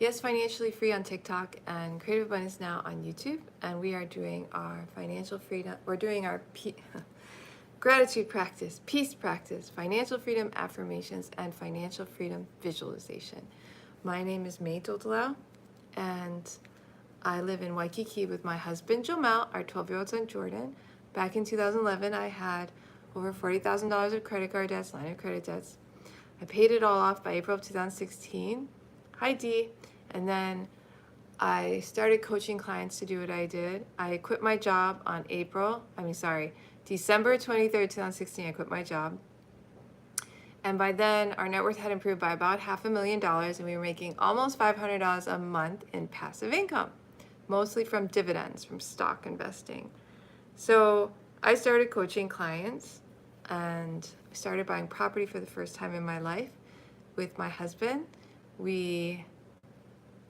Yes, Financially Free on TikTok and Creative Abundance Now on YouTube. And we are doing our financial freedom, we're doing our gratitude practice, peace practice, financial freedom affirmations, and financial freedom visualization. My name is May Doldalau, and I live in Waikiki with my husband, Jomel, our 12-year-old son, Jordan. Back in 2011, I had over $40,000 of credit card debts, line of credit debts. I paid it all off by April of 2016. Hi, Dee. And then I started coaching clients to do what I did. I quit my job on December 23rd, 2016, I quit my job. And by then, our net worth had improved by about $500,000, and we were making almost $500 a month in passive income, mostly from dividends, from stock investing. So I started coaching clients, and I started buying property for the first time in my life with my husband. We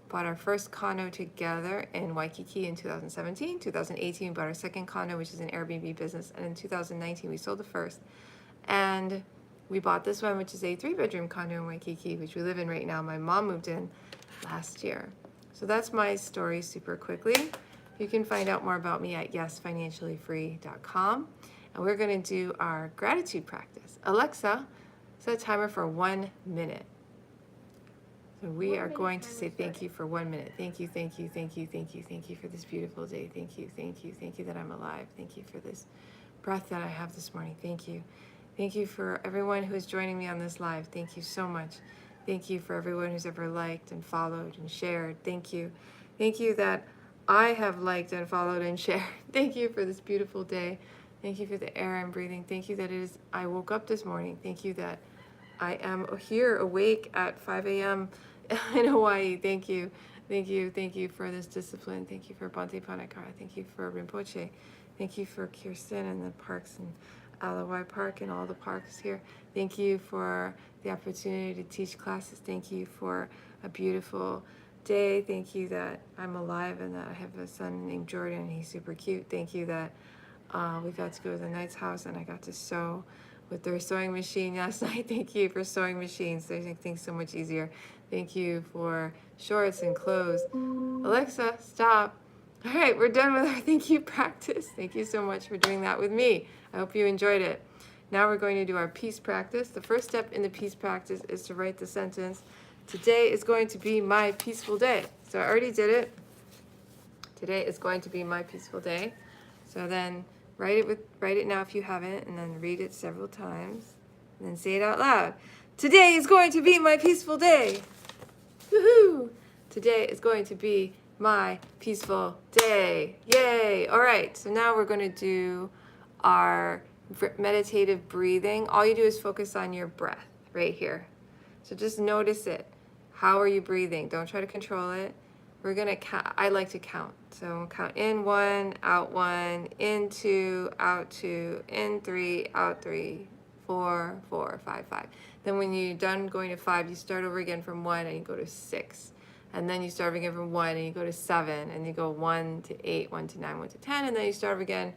bought our first condo together in Waikiki in 2017. 2018, we bought our second condo, which is an Airbnb business. And in 2019, we sold the first. And we bought this one, which is a 3-bedroom condo in Waikiki, which we live in right now. My mom moved in last year. So that's my story super quickly. You can find out more about me at yesfinanciallyfree.com. And we're going to do our gratitude practice. Alexa, set a timer for 1 minute. So we are going to say thank you for 1 minute. Thank you, thank you, thank you, thank you, thank you for this beautiful day. Thank you, thank you, thank you that I'm alive. Thank you for this breath that I have this morning. Thank you. Thank you for everyone who is joining me on this live. Thank you so much. Thank you for everyone who's ever liked and followed and shared. Thank you. Thank you that I have liked and followed and shared. Thank you for this beautiful day. Thank you for the air I'm breathing. Thank you that I woke up this morning. Thank you that I am here awake at 5 a.m. in Hawaii. Thank you. Thank you. Thank you for this discipline. Thank you for Bhante Panakara. Thank you for Rinpoche. Thank you for Kirsten and the parks and Alawai Park and all the parks here. Thank you for the opportunity to teach classes. Thank you for a beautiful day. Thank you that I'm alive and that I have a son named Jordan. He's super cute. Thank you that we got to go to the Knight's house and I got to sew with their sewing machine last night. Thank you for sewing machines. They make things so much easier. Thank you for shorts and clothes. Alexa, stop. All right, we're done with our thank you practice. Thank you so much for doing that with me. I hope you enjoyed it. Now we're going to do our peace practice. The first step in the peace practice is to write the sentence, today is going to be my peaceful day. So I already did it. Today is going to be my peaceful day. So then write it now if you haven't, and then read it several times, and then say it out loud. Today is going to be my peaceful day. Woohoo! Today is going to be my peaceful day. Yay! All right, so now we're going to do our meditative breathing. All you do is focus on your breath right here. So just notice it. How are you breathing? Don't try to control it. We're going to count. I like to count. So count in 1, out 1, in 2, out 2, in 3, out 3, 4, 4, 5, 5. Then when you're done going to 5, you start over again from 1 and you go to 6. And then you start again from 1 and you go to 7. And you go 1 to 8, 1 to 9, 1 to 10. And then you start again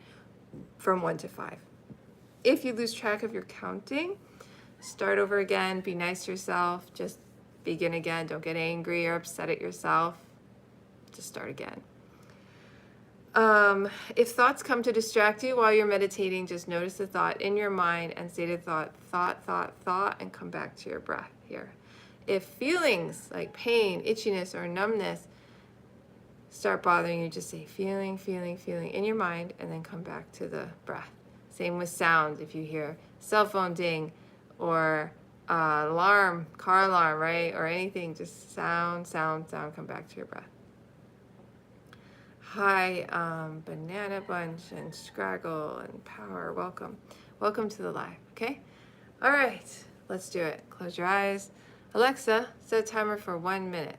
from 1 to 5. If you lose track of your counting, start over again. Be nice to yourself. Just begin again. Don't get angry or upset at yourself. Just start again. If thoughts come to distract you while you're meditating, just notice the thought in your mind and say to thought, and come back to your breath here. If feelings like pain, itchiness, or numbness start bothering you, just say feeling, feeling, feeling in your mind, and then come back to the breath. Same with sound. If you hear cell phone ding or alarm, car alarm, right, or anything, just sound, come back to your breath. Hi, Banana Bunch and Scraggle and Power, welcome. Welcome to the live, okay? All right, let's do it. Close your eyes. Alexa, set a timer for 1 minute.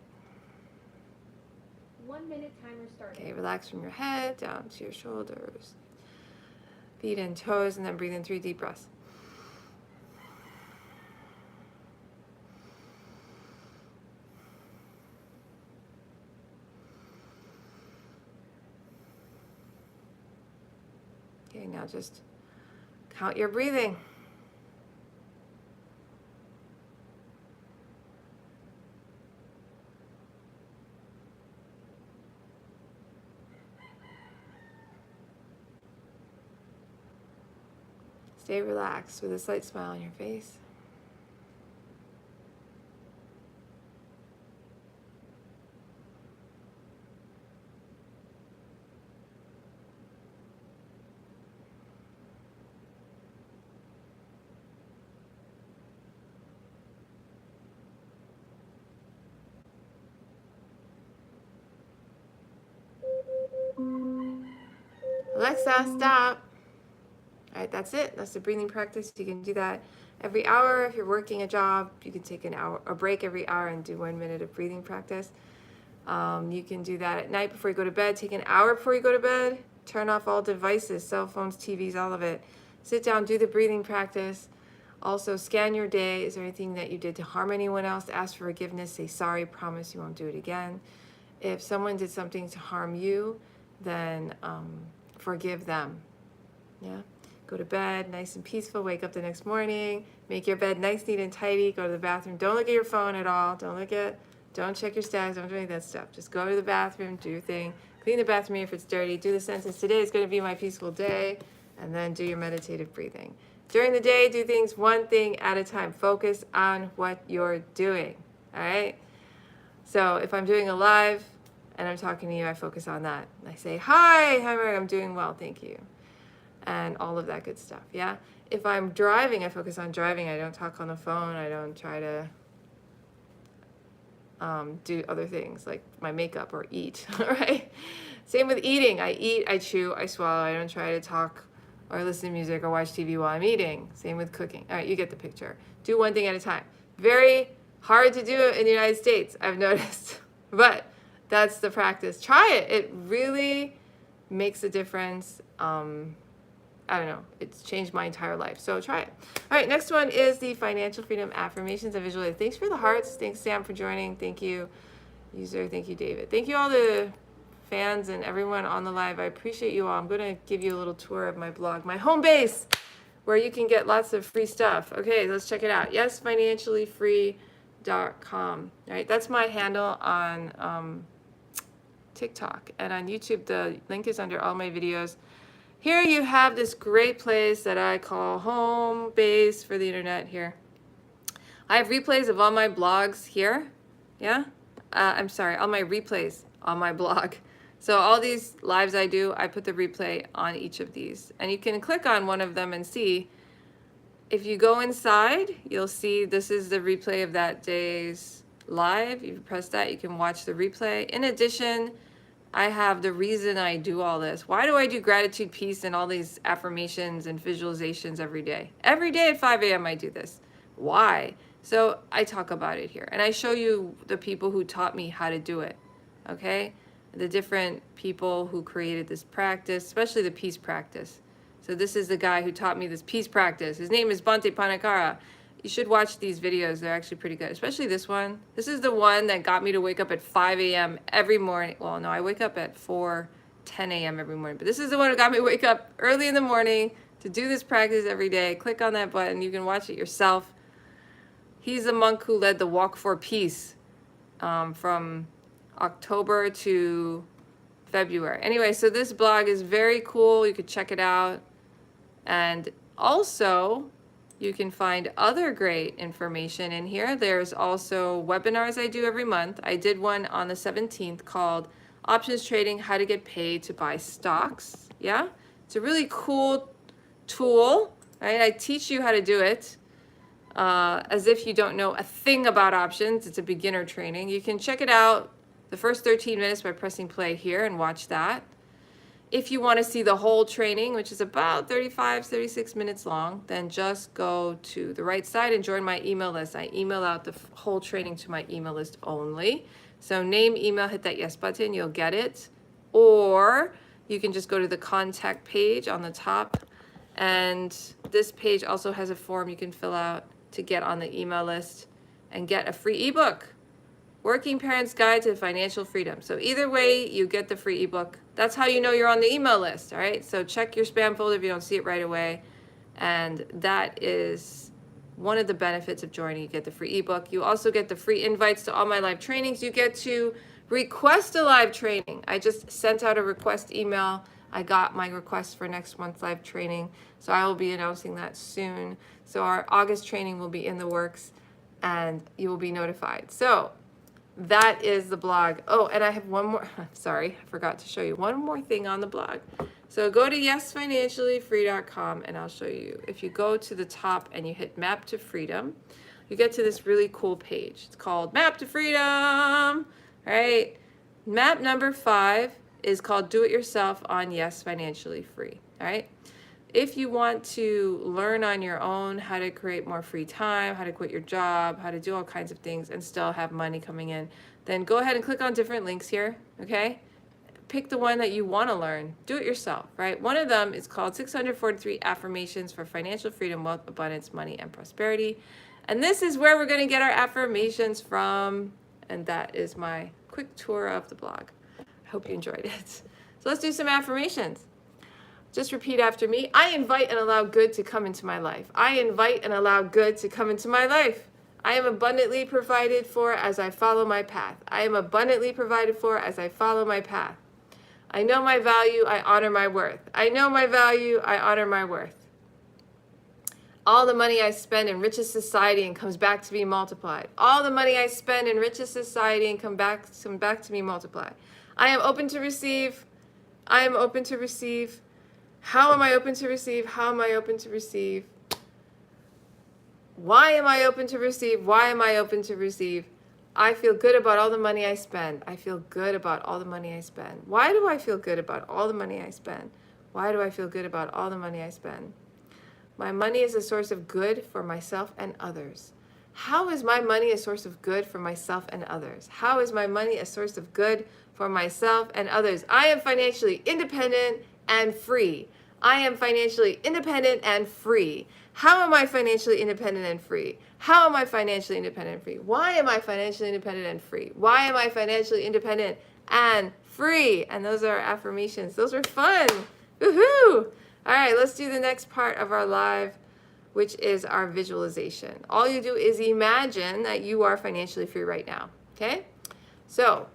1 minute timer started. Okay, relax from your head down to your shoulders, feet and toes, and then breathe in 3 deep breaths. Okay, now just count your breathing. Stay relaxed with a slight smile on your face. Alexa, stop. All right, that's it. That's the breathing practice. You can do that every hour. If you're working a job, you can take a break every hour and do 1 minute of breathing practice. You can do that at night before you go to bed. Take an hour before you go to bed. Turn off all devices, cell phones, TVs, all of it. Sit down, do the breathing practice. Also, scan your day. Is there anything that you did to harm anyone else? Ask for forgiveness. Say sorry. Promise you won't do it again. If someone did something to harm you, then forgive them. Yeah. Go to bed nice and peaceful. Wake up the next morning. Make your bed nice, neat, and tidy. Go to the bathroom. Don't look at your phone at all. Don't check your stats. Don't do any of that stuff. Just go to the bathroom, do your thing. Clean the bathroom if it's dirty. Do the sentence, today is going to be my peaceful day. And then do your meditative breathing. During the day, do things one thing at a time. Focus on what you're doing. All right? So if I'm doing a live and I'm talking to you, I focus on that. I say, hi, Mary, I'm doing well, thank you. And all of that good stuff, yeah? If I'm driving, I focus on driving. I don't talk on the phone. I don't try to do other things like my makeup or eat, all right? Same with eating. I eat, I chew, I swallow. I don't try to talk or listen to music or watch TV while I'm eating. Same with cooking. All right, you get the picture. Do one thing at a time. Very hard to do in the United States, I've noticed, but that's the practice. Try it. It really makes a difference. I don't know. It's changed my entire life. So try it. All right, next one is the Financial Freedom Affirmations and Visualize. Thanks for the hearts. Thanks, Sam, for joining. Thank you, user. Thank you, David. Thank you, all the fans and everyone on the live. I appreciate you all. I'm going to give you a little tour of my blog, my home base, where you can get lots of free stuff. Okay, let's check it out. YesFinanciallyFree.com. All right, that's my handle on TikTok. And on YouTube, the link is under all my videos. Here you have this great place that I call home base for the internet here. I have replays of all my blogs here. Yeah? I'm sorry, all my replays on my blog. So all these lives I do, I put the replay on each of these. And you can click on one of them and see. If you go inside, you'll see this is the replay of that day's live. If you press that, you can watch the replay. In addition, I have the reason I do all this. Why do I do gratitude, peace, and all these affirmations and visualizations every day? Every day at 5 a.m. I do this. Why? So I talk about it here. And I show you the people who taught me how to do it. Okay? The different people who created this practice, especially the peace practice. So this is the guy who taught me this peace practice. His name is Bhante Panakara. You should watch these videos. They're actually pretty good, especially this one. This is the one that got me to wake up at 5 a.m. every morning. Well, no, I wake up at 4:10 a.m. every morning. But this is the one that got me to wake up early in the morning to do this practice every day. Click on that button. You can watch it yourself. He's the monk who led the Walk for Peace from October to February. Anyway, so this blog is very cool. You could check it out. And also, you can find other great information in here. There's also webinars I do every month. I did one on the 17th called Options Trading, How to Get Paid to Buy Stocks. Yeah, it's a really cool tool, right? I teach you how to do it as if you don't know a thing about options. It's a beginner training. You can check it out the first 13 minutes by pressing play here and watch that. If you want to see the whole training, which is about 36 minutes long, then just go to the right side and join my email list. I email out the whole training to my email list only. So name, email, hit that yes button, you'll get it. Or you can just go to the contact page on the top. And this page also has a form you can fill out to get on the email list and get a free ebook. Working Parents Guide to Financial Freedom. So either way, you get the free ebook. That's how you know you're on the email list, all right? So check your spam folder if you don't see it right away. And that is one of the benefits of joining. You get the free ebook. You also get the free invites to all my live trainings. You get to request a live training. I just sent out a request email I got my request for next month's live training, so I will be announcing that soon. So our August training will be in the works, and you will be notified. So that is the blog. Oh, and I have one more. Sorry, I forgot to show you one more thing on the blog. So go to yesfinanciallyfree.com and I'll show you. If you go to the top and you hit Map to Freedom, you get to this really cool page. It's called Map to Freedom. All right. Map number 5 is called Do It Yourself on Yes Financially Free. All right. If you want to learn on your own how to create more free time, how to quit your job, how to do all kinds of things and still have money coming in, then go ahead and click on different links here, okay? Pick the one that you want to learn. Do it yourself, right? One of them is called 643 Affirmations for Financial Freedom, Wealth, Abundance, Money, and Prosperity. And this is where we're going to get our affirmations from. And that is my quick tour of the blog. I hope you enjoyed it. So let's do some affirmations. Just repeat after me. I invite and allow good to come into my life. I invite and allow good to come into my life. I am abundantly provided for as I follow my path. I am abundantly provided for as I follow my path. I know my value. I honor my worth. I know my value. I honor my worth. All the money I spend enriches society and comes back to me multiplied. All the money I spend enriches society and come back to me multiplied. I am open to receive. I am open to receive. How am I open to receive? How am I open to receive? Why am I open to receive? Why am I open to receive? I feel good about all the money I spend. I feel good about all the money I spend. Why do I feel good about all the money I spend? Why do I feel good about all the money I spend? My money is a source of good for myself and others. How is my money a source of good for myself and others? How is my money a source of good for myself and others? I am financially independent and free. I am financially independent and free. How am I financially independent and free? How am I financially independent and free? Why am I financially independent and free? Why am I financially independent and free? And those are affirmations. Those are fun. Woohoo! All right, let's do the next part of our live, which is our visualization. All you do is imagine that you are financially free right now. Okay? So,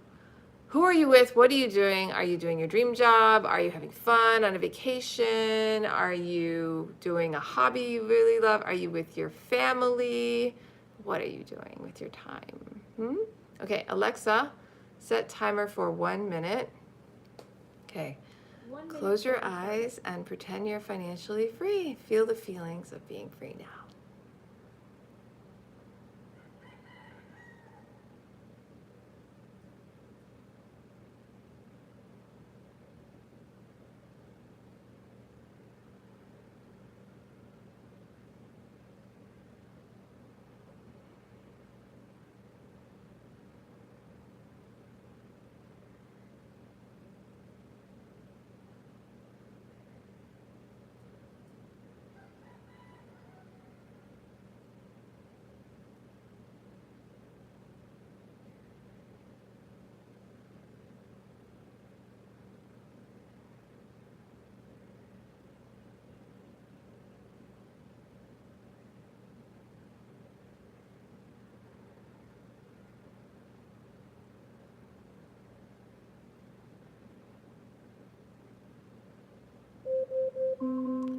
who are you with? What are you doing? Are you doing your dream job? Are you having fun on a vacation? Are you doing a hobby you really love? Are you with your family? What are you doing with your time? Okay, Alexa, set timer for 1 minute. Okay, close your eyes and pretend you're financially free. Feel the feelings of being free now.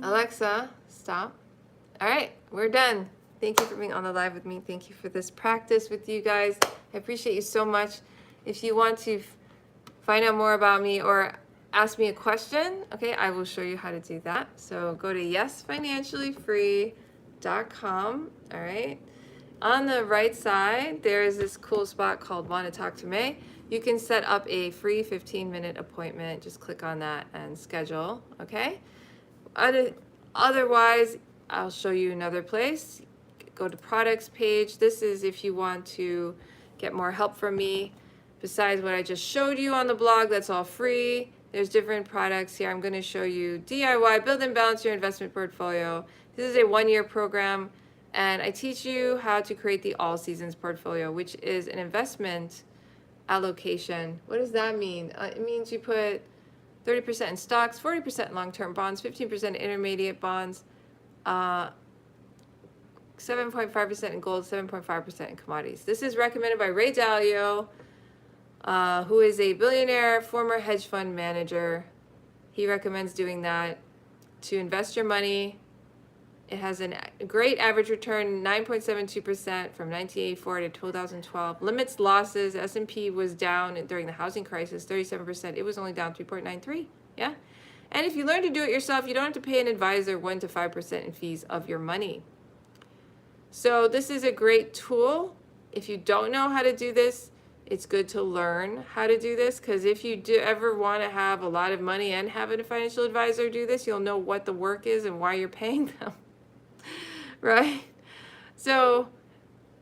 Alexa, stop. All right, we're done. Thank you for being on the live with me. Thank you for this practice with you guys. I appreciate you so much. If you want to find out more about me or ask me a question, okay, I will show you how to do that. So go to yesfinanciallyfree.com, all right? On the right side, there is this cool spot called Want to Talk to Me. You can set up a free 15-minute appointment. Just click on that and schedule, okay? Otherwise, I'll show you another place. Go to products page. This is if you want to get more help from me. Besides what I just showed you on the blog, that's all free. There's different products here. I'm going to show you DIY, build and balance your investment portfolio. This is a 1-year program, and I teach you how to create the all seasons portfolio, which is an investment allocation. What does that mean? It means you put 30% in stocks, 40% in long-term bonds, 15% in intermediate bonds, 7.5% in gold, 7.5% in commodities. This is recommended by Ray Dalio, who is a billionaire, former hedge fund manager. He recommends doing that to invest your money. It has a great average return, 9.72% from 1984 to 2012. Limits losses. S&P was down during the housing crisis, 37%. It was only down 3.93. Yeah. And if you learn to do it yourself, you don't have to pay an advisor 1 to 5% in fees of your money. So this is a great tool. If you don't know how to do this, it's good to learn how to do this, because if you do ever want to have a lot of money and have a financial advisor do this, you'll know what the work is and why you're paying them. Right? So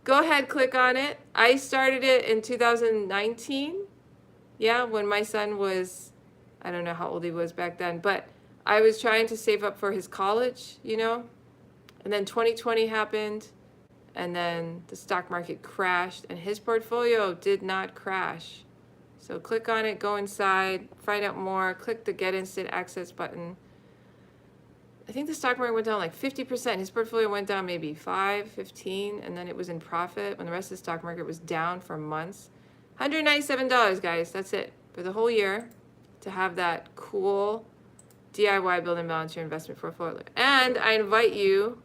go ahead, click on it. I started it in 2019. Yeah, when my son was, I don't know how old he was back then, but I was trying to save up for his college, and then 2020 happened, and then the stock market crashed, and his portfolio did not crash. So click on it, go inside, find out more, click the Get Instant Access button. I think the stock market went down like 50%. His portfolio went down maybe 15, and then it was in profit when the rest of the stock market was down for months. $197, guys, that's it, for the whole year, to have that cool DIY build and balance your investment portfolio. And I invite you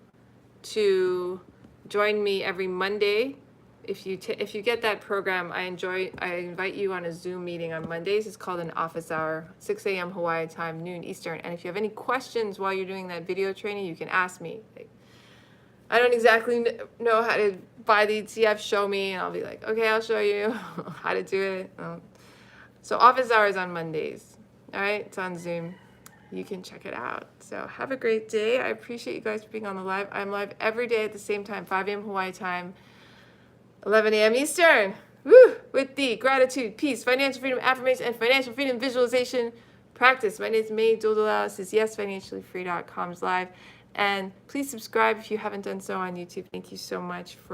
to join me every Monday. If you get that program, I invite you on a Zoom meeting on Mondays. It's called an office hour, 6 a.m. Hawaii time, noon Eastern. And if you have any questions while you're doing that video training, you can ask me. I don't exactly know how to buy the ETF, show me, and I'll be like, okay, I'll show you how to do it. So office hours on Mondays. All right, it's on Zoom. You can check it out. So have a great day. I appreciate you guys for being on the live. I'm live every day at the same time, 5 a.m. Hawaii time, 11 a.m. Eastern. Woo! With the gratitude, peace, financial freedom affirmation, and financial freedom visualization practice. My name is May Doldala. This is YesFinanciallyFree.com's live. And please subscribe if you haven't done so on YouTube. Thank you so much for